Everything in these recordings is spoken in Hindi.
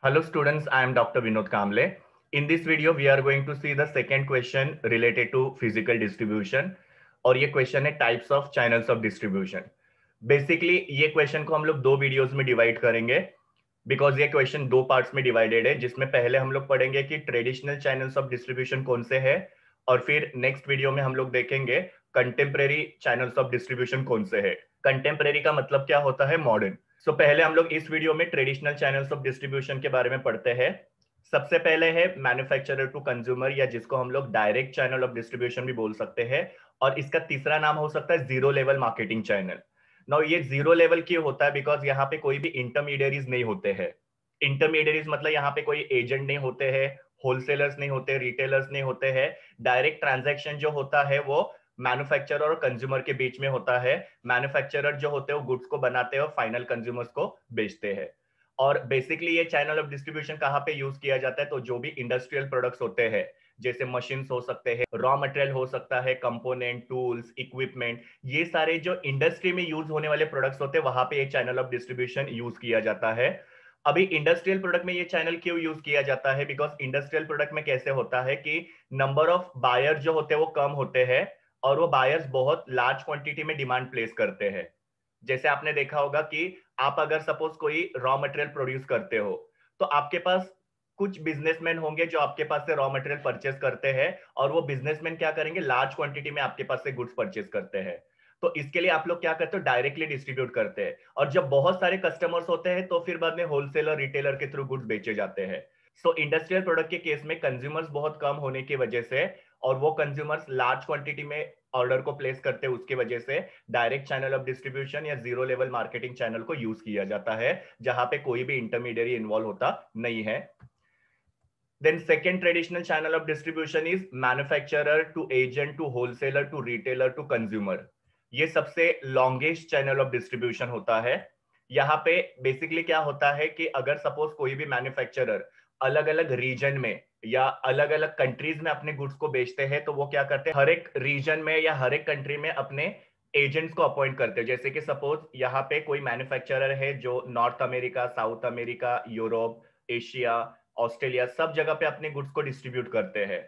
Hello students, I am Dr. Vinod Kamble. In this video, we are going to see the second question related to physical distribution और ये क्वेश्चन है types of channels of distribution. Basically ये क्वेश्चन को हम लोग दो वीडियोस में डिवाइड करेंगे बिकॉज ये क्वेश्चन दो पार्ट्स में डिवाइडेड है, जिसमें पहले हम लोग पढ़ेंगे कि ट्रेडिशनल चैनल्स ऑफ डिस्ट्रीब्यूशन कौन से हैं और फिर नेक्स्ट वीडियो में हम लोग देखेंगे कंटेम्प्रेरी चैनल्स ऑफ डिस्ट्रीब्यूशन कौन से है। कंटेम्प्रेरी का मतलब क्या होता है? मॉडर्न। सो पहले हम लोग इस वीडियो में ट्रेडिशनल चैनल्स ऑफ डिस्ट्रीब्यूशन के बारे में पढ़ते हैं। सबसे पहले है मैन्युफैक्चरर टू कंज्यूमर, या जिसको हम लोग डायरेक्ट चैनल ऑफ डिस्ट्रीब्यूशन भी बोल सकते हैं, और इसका तीसरा नाम हो सकता है zero level marketing channel. Now ये जीरो लेवल क्यों होता है? बिकॉज यहाँ पे कोई भी इंटरमीडियरीज नहीं होते हैं। इंटरमीडियरीज मतलब यहाँ पे कोई एजेंट नहीं होते हैं, होलसेलर्स नहीं होते, रिटेलर्स नहीं होते हैं। डायरेक्ट ट्रांजैक्शन जो होता है वो मैन्युफैक्चरर और कंज्यूमर के बीच में होता है। मैन्युफैक्चरर जो होते हैं वो गुड्स को बनाते हैं और फाइनल कंज्यूमर्स को बेचते हैं। और बेसिकली ये चैनल ऑफ डिस्ट्रीब्यूशन कहाँ पे यूज किया जाता है? तो जो भी इंडस्ट्रियल प्रोडक्ट्स होते हैं, जैसे मशीन्स हो सकते हैं, रॉ मटेरियल हो सकता है, कंपोनेंट, टूल्स, इक्विपमेंट, ये सारे जो इंडस्ट्री में यूज होने वाले प्रोडक्ट्स होते हैं वहां पे ये चैनल ऑफ डिस्ट्रीब्यूशन यूज किया जाता है। अभी इंडस्ट्रियल प्रोडक्ट में ये चैनल क्यों यूज किया जाता है? बिकॉज इंडस्ट्रियल प्रोडक्ट में कैसे होता है कि नंबर ऑफ बायर जो होते हैं वो कम होते हैं और वो बायर्स बहुत लार्ज क्वांटिटी में डिमांड प्लेस करते हैं। जैसे आपने देखा होगा कि आप अगर सपोज कोई रॉ मटेरियल प्रोड्यूस करते हो तो आपके पास कुछ बिजनेसमैन होंगे जो आपके पास से रॉ मटेरियल परचेस करते हैं, और वो बिजनेसमैन क्या करेंगे? लार्ज क्वांटिटी में आपके पास से गुड्स परचेस करते हैं। तो इसके लिए आप लोग क्या करते हो? डायरेक्टली डिस्ट्रीब्यूट करते हैं, और जब बहुत सारे कस्टमर्स होते हैं तो फिर बाद में होलसेलर, रिटेलर के थ्रू गुड्स बेचे जाते हैं। सो इंडस्ट्रियल प्रोडक्ट के केस में कंज्यूमर्स बहुत कम होने की वजह से, और वो कंज्यूमर्स लार्ज क्वांटिटी में ऑर्डर को प्लेस करते हैं, उसकी वजह से डायरेक्ट चैनल ऑफ डिस्ट्रीब्यूशन या जीरो लेवल मार्केटिंग चैनल को यूज किया जाता है, जहां पे कोई भी इंटरमीडियरी इन्वॉल्व होता नहीं है। Then second traditional channel of distribution is manufacturer to agent to wholesaler to retailer to consumer. ये सबसे लॉन्गेस्ट चैनल ऑफ डिस्ट्रीब्यूशन होता है। यहाँ पे बेसिकली क्या होता है कि अगर सपोज कोई भी मैन्युफैक्चरर अलग अलग रीजन में या अलग अलग कंट्रीज में अपने गुड्स को बेचते हैं, तो वो क्या करते हैं? हर एक रीजन में या हर एक कंट्री में अपने एजेंट्स को अपॉइंट करते हैं। जैसे कि सपोज यहाँ पे कोई मैन्युफैक्चरर है जो north America, south America, Europe, Asia, Australia, सब जगह पे अपने गुड्स को डिस्ट्रीब्यूट करते हैं,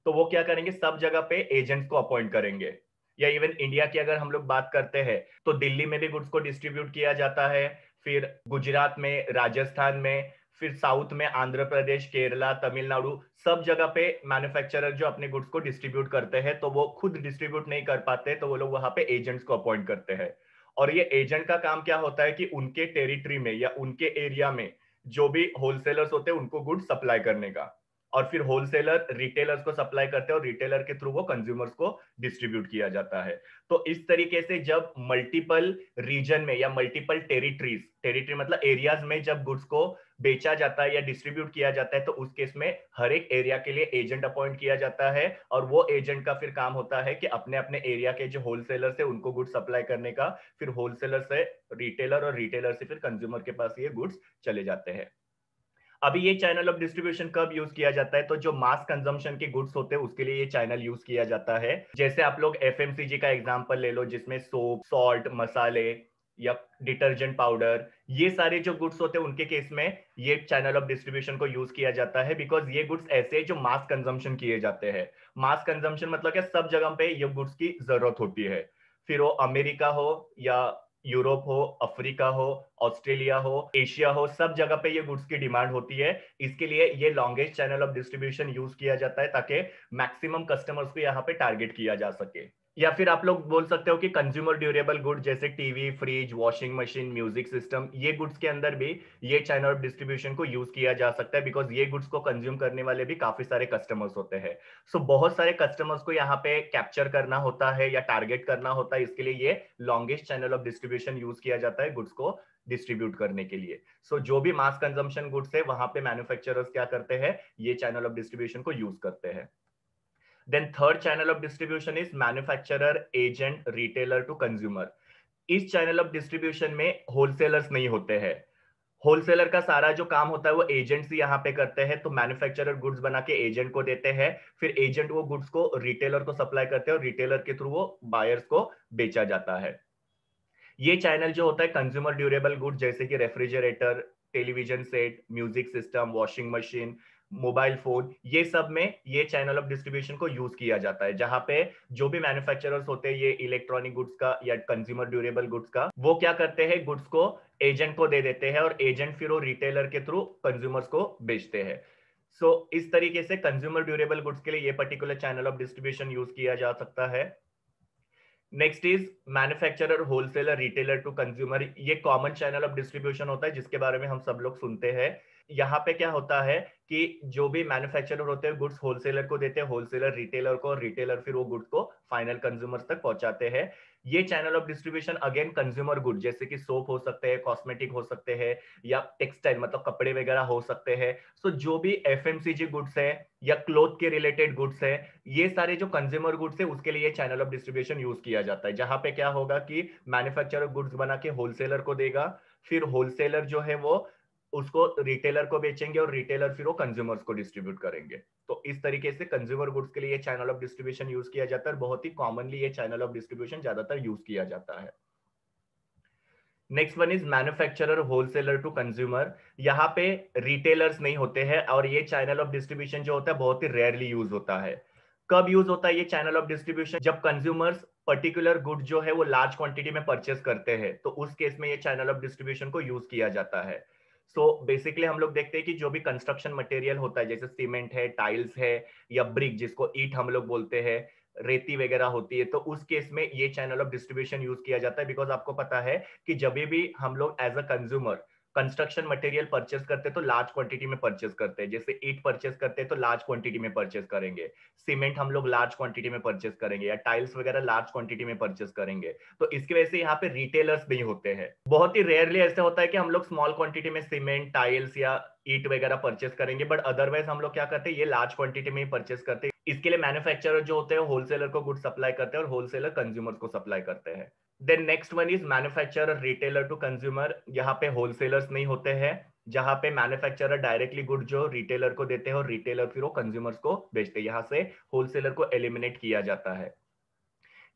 तो वो क्या करेंगे? सब जगह पे एजेंट्स को अपॉइंट करेंगे। या इवन इंडिया की अगर हम लोग बात करते हैं तो दिल्ली में भी गुड्स को डिस्ट्रीब्यूट किया जाता है, फिर गुजरात में, राजस्थान में, फिर साउथ में आंध्र प्रदेश, केरला, तमिलनाडु, सब जगह पे मैन्युफैक्चरर जो अपने गुड्स को डिस्ट्रीब्यूट करते हैं, तो वो खुद डिस्ट्रीब्यूट नहीं कर पाते, तो वो लोग वहां पे एजेंट्स को अपॉइंट करते हैं। और ये एजेंट का काम क्या होता है कि उनके टेरिटरी में या उनके एरिया में जो भी होलसेलर्स होते हैं उनको गुड्स सप्लाई करने का, और फिर होलसेलर रिटेलर्स को सप्लाई करते हैं और रिटेलर के थ्रू वो कंज्यूमर्स को डिस्ट्रीब्यूट किया जाता है। तो इस तरीके से जब मल्टीपल रीजन में या मल्टीपल टेरिटरीज, टेरिटरी मतलब एरियाज में जब गुड्स को बेचा जाता है या डिस्ट्रीब्यूट किया जाता है, तो उस केस में हर एक एरिया के लिए एजेंट अपॉइंट किया जाता है, और वो एजेंट का फिर काम होता है कि अपने अपने एरिया के जो होलसेलर है उनको गुड्स सप्लाई करने का, फिर होलसेलर से रिटेलर और रिटेलर से फिर कंज्यूमर के पास ये गुड्स चले जाते हैं। अभी ये चैनल ऑफ डिस्ट्रीब्यूशन कब यूज किया जाता है? तो जो मास कंजम्पशन के गुड्स होते हैं उसके लिए ये चैनल यूज किया जाता है। जैसे आप लोग एफएमसीजी का एग्जांपल ले लो, जिसमें सोप, सॉल्ट, मसाले या डिटर्जेंट पाउडर, ये सारे जो गुड्स होते हैं उनके केस में ये चैनल ऑफ डिस्ट्रीब्यूशन को यूज किया जाता है, बिकॉज ये गुड्स ऐसे जो मास कंजम्पशन किए जाते हैं। मास कंजम्पशन मतलब क्या? सब जगह पे ये गुड्स की जरूरत होती है, फिर वो अमेरिका हो या यूरोप हो, अफ्रीका हो, ऑस्ट्रेलिया हो, एशिया हो, सब जगह पे ये गुड्स की डिमांड होती है। इसके लिए ये longest channel of distribution use किया जाता है ताकि मैक्सिमम कस्टमर्स को यहाँ पे टारगेट किया जा सके। या फिर आप लोग बोल सकते हो कि कंज्यूमर ड्यूरेबल गुड, जैसे TV, fridge, washing machine, music system, ये गुड्स के अंदर भी ये चैनल ऑफ डिस्ट्रीब्यूशन को यूज किया जा सकता है, बिकॉज ये गुड्स को कंज्यूम करने वाले भी काफी सारे कस्टमर्स होते हैं। सो बहुत सारे कस्टमर्स को यहाँ पे कैप्चर करना होता है या टारगेट करना होता है, इसके लिए ये longest channel of distribution use किया जाता है गुड्स को डिस्ट्रीब्यूट करने के लिए। सो जो भी मास कंजम्पशन गुड्स है वहां पे मैन्युफैक्चरर्स क्या करते हैं? ये चैनल ऑफ डिस्ट्रीब्यूशन को यूज करते हैं। Then third channel of distribution is manufacturer, agent, retailer to consumer. इस चैनल ऑफ डिस्ट्रीब्यूशन में होलसेलर्स नहीं होते हैं। होलसेलर का सारा जो काम होता है वो एजेंट्स ही यहाँ पे करते हैं। तो मैन्युफैक्चरर गुड्स बना के एजेंट को देते हैं, फिर एजेंट वो गुड्स को रिटेलर को सप्लाई करते हैं और रिटेलर के थ्रू वो बायर्स को बेचा जाता है। ये चैनल जो होता है कंज्यूमर ड्यूरेबल गुड्स, जैसे कि refrigerator, television set, music system, washing machine, mobile phone, ये सब में ये चैनल ऑफ डिस्ट्रीब्यूशन को यूज किया जाता है, जहां पे जो भी मैन्युफैक्चरर्स होते हैं ये इलेक्ट्रॉनिक गुड्स का या कंज्यूमर ड्यूरेबल गुड्स का, वो क्या करते हैं, गुड्स को एजेंट को दे देते हैं और एजेंट फिर वो रिटेलर के थ्रू कंज्यूमर्स को बेचते हैं। सो इस तरीके से कंज्यूमर ड्यूरेबल गुड्स के लिए ये particular channel of distribution use किया जा सकता है। Next is manufacturer, wholesaler, retailer to consumer. ये कॉमन चैनल ऑफ डिस्ट्रीब्यूशन होता है जिसके बारे में हम सब लोग सुनते हैं। यहाँ पे क्या होता है कि जो भी मैन्युफैक्चरर होते हैं गुड्स होलसेलर को देते हैं, होलसेलर रिटेलर को, और रिटेलर फिर वो गुड्स को फाइनल कंज्यूमर्स तक पहुंचाते हैं। ये channel of distribution again consumer good जैसे कि सोप हो सकते हैं, कॉस्मेटिक हो सकते हैं, या टेक्सटाइल मतलब कपड़े वगैरह हो सकते हैं। सो जो भी एफएमसीजी गुड्स है या क्लोथ के रिलेटेड गुड्स है, ये सारे जो कंज्यूमर गुड्स है उसके लिए चैनल ऑफ डिस्ट्रीब्यूशन यूज किया जाता है, जहां पे क्या होगा कि मैन्युफैक्चरर गुड्स बना के होलसेलर को देगा, फिर होलसेलर जो है वो उसको रिटेलर को बेचेंगे और रिटेलर फिर वो कंज्यूमर्स को डिस्ट्रीब्यूट करेंगे। तो इस तरीके से कंज्यूमर गुड्स के लिए ये चैनल ऑफ डिस्ट्रीब्यूशन यूज किया जाता है। बहुत ही कॉमनली ये चैनल ऑफ डिस्ट्रीब्यूशन ज्यादातर यूज किया जाता है। Next one is manufacturer, wholesaler to consumer. यहाँ पे रिटेलर्स नहीं होते हैं और ये चैनल ऑफ डिस्ट्रीब्यूशन जो होता है बहुत ही रेयरली यूज होता है। कब यूज होता है ये चैनल ऑफ डिस्ट्रीब्यूशन? जब कंज्यूमर्स पर्टिकुलर गुड जो है वो लार्ज क्वांटिटी में परचेस करते हैं, तो उस केस में ये चैनल ऑफ डिस्ट्रीब्यूशन को यूज किया जाता है। सो बेसिकली हम लोग देखते हैं कि जो भी कंस्ट्रक्शन मटेरियल होता है, जैसे सीमेंट है, टाइल्स है, या ब्रिक जिसको ईट हम लोग बोलते हैं, रेती वगैरह होती है, तो उस केस में ये चैनल ऑफ डिस्ट्रीब्यूशन यूज किया जाता है। बिकॉज आपको पता है कि जब भी हम लोग as a consumer construction material purchase करते हैं तो लार्ज क्वांटिटी में परचेस करते हैं। जैसे ईट परचेस करते हैं तो लार्ज क्वांटिटी में परचेस करेंगे, सीमेंट हम लोग लार्ज क्वांटिटी में परचेस करेंगे, या टाइल्स वगैरह लार्ज क्वांटिटी में परचेस करेंगे। तो इसकी वजह से यहाँ पे रिटेलर्स नहीं होते हैं। बहुत ही रेयरली ऐसा होता है कि हम लोग स्मॉल क्वांटिटी में सीमेंट, टाइल्स या ईट वगैरह परचेस करेंगे, बट अदरवाइज हम लोग क्या करते हैं, ये लार्ज क्वांटिटी में ही परचेस करते हैं। इसके लिए मैन्युफैक्चरर जो होते हैं होलसेलर को गुड सप्लाई करते हैं और होलसेलर कंज्यूमर्स को सप्लाई करते हैं। Then next one is manufacturer, retailer to consumer. यहाँ पे होलसेलर्स नहीं होते हैं, जहां पे मैन्युफैक्चरर डायरेक्टली गुड जो रिटेलर को देते हैं और रिटेलर फिर वो कंज्यूमर्स को बेचते हैं। यहाँ से होलसेलर को एलिमिनेट किया जाता है।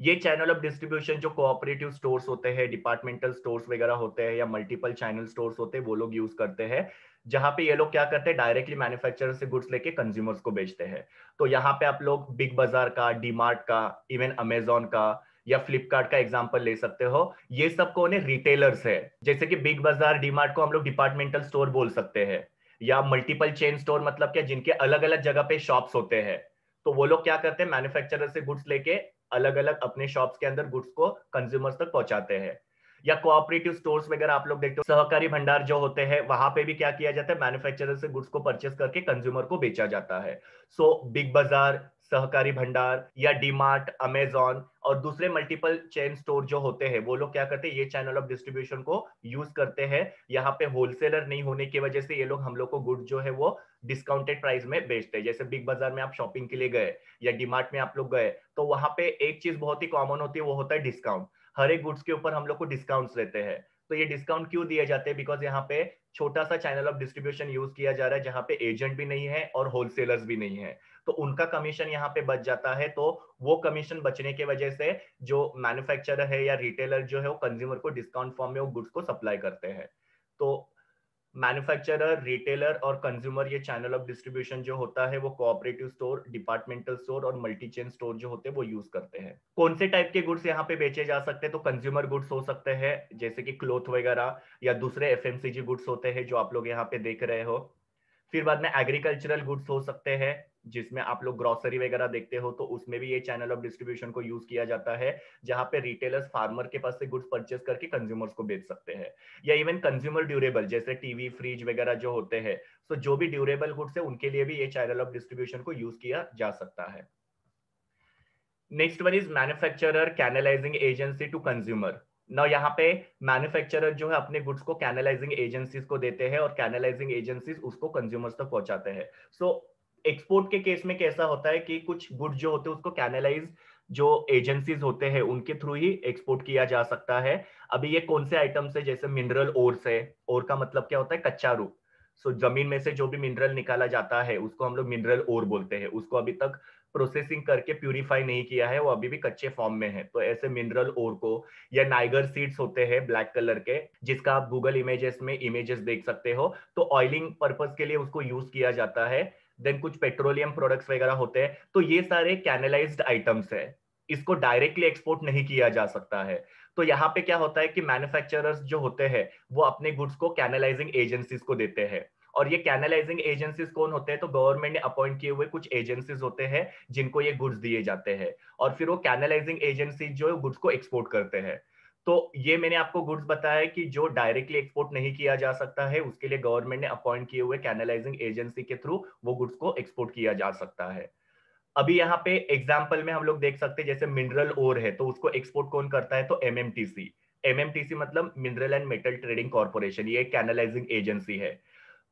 ये चैनल ऑफ डिस्ट्रीब्यूशन जो कोऑपरेटिव स्टोर्स होते हैं, डिपार्टमेंटल स्टोर्स वगैरह होते हैं, या मल्टीपल चैनल स्टोर्स होते हैं, वो लोग यूज करते हैं, जहां पे ये लोग क्या करते हैं, डायरेक्टली मैन्युफैक्चरर से गुड्स लेके कंज्यूमर्स को बेचते हैं। तो यहाँ पे आप लोग बिग बाजार का, डीमार्ट का, इवन अमेजोन का या फ्लिपकार्ट का एग्जांपल ले सकते हो। ये सब कौन है? रिटेलर्स है। जैसे कि बिग बाजार, डीमार्ट को हम लोग डिपार्टमेंटल स्टोर बोल सकते हैं, या मल्टीपल चेन स्टोर मतलब क्या, जिनके अलग अलग जगह पे शॉप्स होते हैं। तो वो लोग क्या करते हैं, मैन्युफैक्चरर से गुड्स लेके अलग अलग अपने शॉप्स के अंदर गुड्स को कंज्यूमर्स तक पहुंचाते हैं। या कोऑपरेटिव स्टोर्स वगैरह आप लोग देखते हो, सहकारी भंडार जो होते हैं, वहां पे भी क्या किया जाता है, मैन्युफैक्चरर से गुड्स को परचेस करके कंज्यूमर को बेचा जाता है। सो बिग बाजार, सहकारी भंडार या डीमार्ट, अमेजॉन और दूसरे मल्टीपल चेन स्टोर जो होते हैं, वो लोग क्या करते हैं, ये चैनल ऑफ डिस्ट्रीब्यूशन को यूज करते हैं। यहाँ पे होलसेलर नहीं होने की वजह से ये लोग हम लोग को गुड जो है वो डिस्काउंटेड प्राइस में बेचते हैं। जैसे बिग बाजार में आप शॉपिंग के लिए गए या डीमार्ट में आप लोग गए, तो वहां पे एक चीज बहुत ही कॉमन होती है, वो होता है डिस्काउंट। हर एक गुड्स के ऊपर हम लोग को डिस्काउंट्स रहते हैं। तो ये डिस्काउंट क्यों दिए जाते हैं? बिकॉज यहाँ पे छोटा सा चैनल ऑफ डिस्ट्रीब्यूशन यूज किया जा रहा है, जहां पे एजेंट भी नहीं है और होलसेलर्स भी नहीं है, तो उनका कमीशन यहाँ पे बच जाता है। तो वो कमीशन बचने की वजह से जो मैन्युफैक्चरर है या रिटेलर जो है वो कंज्यूमर को डिस्काउंट फॉर्म में वो गुड्स को सप्लाई करते हैं। तो मैन्युफैक्चरर, रिटेलर और कंज्यूमर, ये चैनल ऑफ डिस्ट्रीब्यूशन जो होता है वो कोऑपरेटिव स्टोर, डिपार्टमेंटल स्टोर और मल्टी चेन स्टोर जो होते हैं वो यूज करते हैं। कौन से टाइप के गुड्स यहाँ पे बेचे जा सकते हैं? तो कंज्यूमर गुड्स हो सकते हैं, जैसे कि क्लोथ वगैरह, या दूसरे एफएमसीजी गुड्स होते हैं जो आप लोग यहाँ पे देख रहे हो। फिर बाद में एग्रीकल्चरल गुड्स हो सकते हैं, जिसमें आप लोग ग्रोसरी वगैरह देखते हो, तो उसमें भी ये चैनल ऑफ डिस्ट्रीब्यूशन को यूज किया जाता है, जहां पे रिटेलर्स फार्मर के पास से गुड्स परचेस करके कंज्यूमर्स को बेच सकते हैं। या इवन कंज्यूमर ड्यूरेबल जैसे टीवी, फ्रिज वगैरह जो होते हैं, तो जो भी ड्यूरेबल गुड्स है उनके लिए भी ये चैनल ऑफ डिस्ट्रीब्यूशन को यूज किया जा सकता है। Next one is manufacturer canalising agency to consumer. ना यहाँ पे मैन्युफैक्चरर जो है अपने गुड्स को कैनलाइजिंग एजेंसीज को देते हैं और कैनलाइजिंग एजेंसीज उसको कंज्यूमर्स तक पहुंचाते हैं। सो एक्सपोर्ट के केस में कैसा होता है कि कुछ गुड्स जो होते हैं उसको कैनलाइज जो एजेंसीज होते हैं उनके थ्रू ही एक्सपोर्ट किया जा सकता है। अभी ये कौन से आइटम्स है? जैसे मिनरल ओर्स है। ओर का मतलब क्या होता है? कच्चा रूप। सो जमीन में से जो भी मिनरल निकाला जाता है उसको हम लोग मिनरल ओर बोलते हैं। उसको अभी तक प्रोसेसिंग करके प्यूरिफाई नहीं किया है, वो अभी भी कच्चे फॉर्म में है। तो ऐसे मिनरल ओर को, या नाइगर सीड्स होते हैं ब्लैक कलर के, जिसका आप गूगल इमेजेस में इमेजेस देख सकते हो, तो ऑयलिंग पर्पस के लिए उसको यूज किया जाता है। देन कुछ पेट्रोलियम प्रोडक्ट्स वगैरह होते हैं। तो ये सारे कैनलाइज्ड आइटम्स है, इसको डायरेक्टली एक्सपोर्ट नहीं किया जा सकता है। तो यहाँ पे क्या होता है कि मैन्युफैक्चरर्स जो होते हैं वो अपने गुड्स को कैनलाइजिंग एजेंसीज को देते हैं। और ये कैनलाइजिंग एजेंसीज कौन होते हैं? तो गवर्नमेंट ने अपॉइंट किए हुए कुछ एजेंसीज होते हैं जिनको ये गुड्स दिए जाते हैं, और फिर वो कैनलाइजिंग एजेंसी जो है गुड्स को एक्सपोर्ट करते हैं। तो ये मैंने आपको गुड्स बताया कि जो डायरेक्टली एक्सपोर्ट नहीं किया जा सकता है, उसके लिए गवर्नमेंट ने अपॉइंट किए हुए कैनलाइजिंग एजेंसी के थ्रू वो गुड्स को एक्सपोर्ट किया जा सकता है। अभी यहाँ पे एग्जाम्पल में हम लोग देख सकते हैं, जैसे मिनरल ओर है तो उसको एक्सपोर्ट कौन करता है? तो एमएमटीसी। एमएमटीसी मतलब mineral and metal trading corporation, ये एक कैनलाइजिंग एजेंसी है।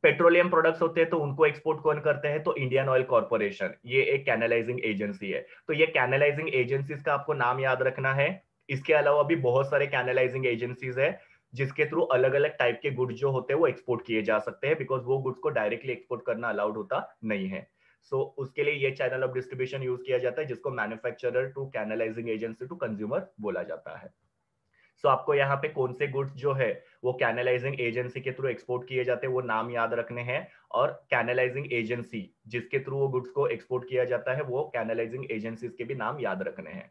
पेट्रोलियम प्रोडक्ट्स होते हैं तो उनको एक्सपोर्ट कौन करते हैं? तो इंडियन ऑयल कॉर्पोरेशन, ये एक कैनलाइजिंग एजेंसी है। तो ये कैनलाइजिंग एजेंसीज का आपको नाम याद रखना है। इसके अलावा भी बहुत सारे कैनलाइजिंग एजेंसीज है जिसके थ्रू अलग अलग टाइप के गुड्स जो होते हैं वो एक्सपोर्ट किए जा सकते हैं, बिकॉज वो गुड्स को डायरेक्टली एक्सपोर्ट करना अलाउड होता नहीं है। सो उसके लिए ये चैनल ऑफ डिस्ट्रीब्यूशन यूज किया जाता है, जिसको manufacturer to canalising agency to consumer बोला जाता है। सो आपको यहाँ पे कौन से गुड्स जो है वो कैनलाइजिंग एजेंसी के थ्रू एक्सपोर्ट किए जाते हैं वो नाम याद रखने हैं, और कैनलाइजिंग एजेंसी जिसके थ्रू वो गुड्स को एक्सपोर्ट किया जाता है वो कैनलाइजिंग एजेंसीज के भी नाम याद रखने हैं।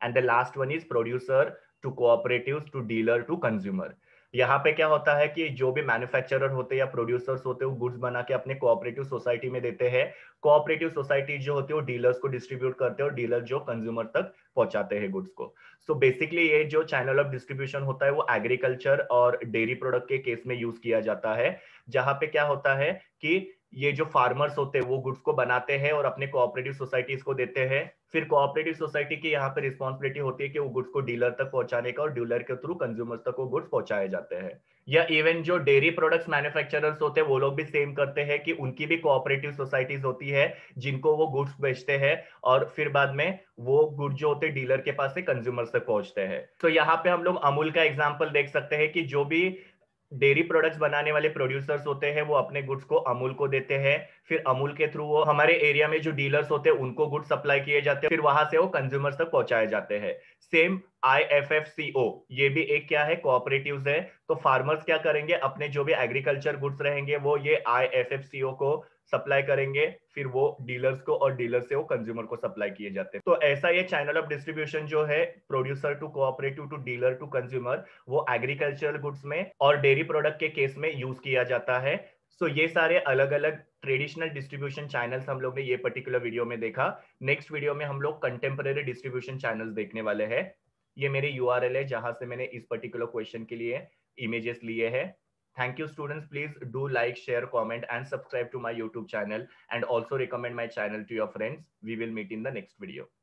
And the last one is producer to cooperative to dealer to consumer. यहाँ पे क्या होता है कि जो भी मैन्युफैक्चरर होते हैं या प्रोड्यूसर्स होते हैं वो गुड्स बना के अपने कोऑपरेटिव सोसाइटी में देते हैं। कोऑपरेटिव सोसाइटी जो होती है वो डीलर्स को डिस्ट्रीब्यूट करते हैं, और डीलर जो कंज्यूमर तक पहुंचाते हैं गुड्स को। सो बेसिकली ये जो चैनल ऑफ डिस्ट्रीब्यूशन होता है वो एग्रीकल्चर और डेयरी प्रोडक्ट के केस में यूज किया जाता है, जहां पे क्या होता है कि ये जो फार्मर्स होते हैं वो गुड्स को बनाते हैं और अपने कोऑपरेटिव सोसाइटीज को देते हैं। फिर कोऑपरेटिव सोसाइटी की यहाँ पे रिस्पॉन्सिबिलिटी होती है कि वो गुड्स को डीलर तक पहुंचाने का, और डीलर के थ्रू कंज्यूमर्स तक वो गुड्स पहुंचाए जाते हैं। या इवन जो डेयरी प्रोडक्ट्स मैन्युफैक्चरर्स होते हैं वो लोग भी सेम करते हैं कि उनकी भी कोऑपरेटिव सोसाइटीज होती है जिनको वो गुड्स बेचते हैं, और फिर बाद में वो गुड जो होते हैं डीलर के पास से कंज्यूमर्स तक पहुंचते हैं। तो यहाँ पे हम लोग अमूल का एग्जाम्पल देख सकते हैं कि जो भी डेयरी प्रोडक्ट्स बनाने वाले प्रोड्यूसर्स होते हैं वो अपने गुड्स को अमूल को देते हैं। फिर अमूल के थ्रू वो हमारे एरिया में जो डीलर्स होते हैं उनको गुड्स सप्लाई किए जाते हैं, फिर वहां से वो कंज्यूमर्स तक पहुंचाए जाते हैं। सेम आईएफएफसीओ, ये भी एक क्या है? कोऑपरेटिव्स है। तो फार्मर्स क्या करेंगे? अपने जो भी एग्रीकल्चर गुड्स रहेंगे वो ये आईएफएफसीओ को सप्लाई करेंगे, फिर वो डीलर्स को, और डीलर से वो कंज्यूमर को सप्लाई किए जाते हैं। तो ऐसा ये चैनल ऑफ डिस्ट्रीब्यूशन जो है producer to cooperative to dealer to consumer, वो एग्रीकल्चरल गुड्स में और डेयरी प्रोडक्ट के केस में यूज किया जाता है। सो ये सारे अलग अलग ट्रेडिशनल डिस्ट्रीब्यूशन चैनल्स हम लोग ने ये पर्टिकुलर वीडियो में देखा। नेक्स्ट वीडियो में हम लोग कंटेम्पररी डिस्ट्रीब्यूशन चैनल्स देखने वाले हैं। ये मेरी यूआरएल है जहां से मैंने इस पर्टिकुलर क्वेश्चन के लिए इमेजेस लिए हैं। Thank you students, please do like, share, comment and subscribe to my YouTube channel, and also recommend my channel to your friends. We will meet in the next video.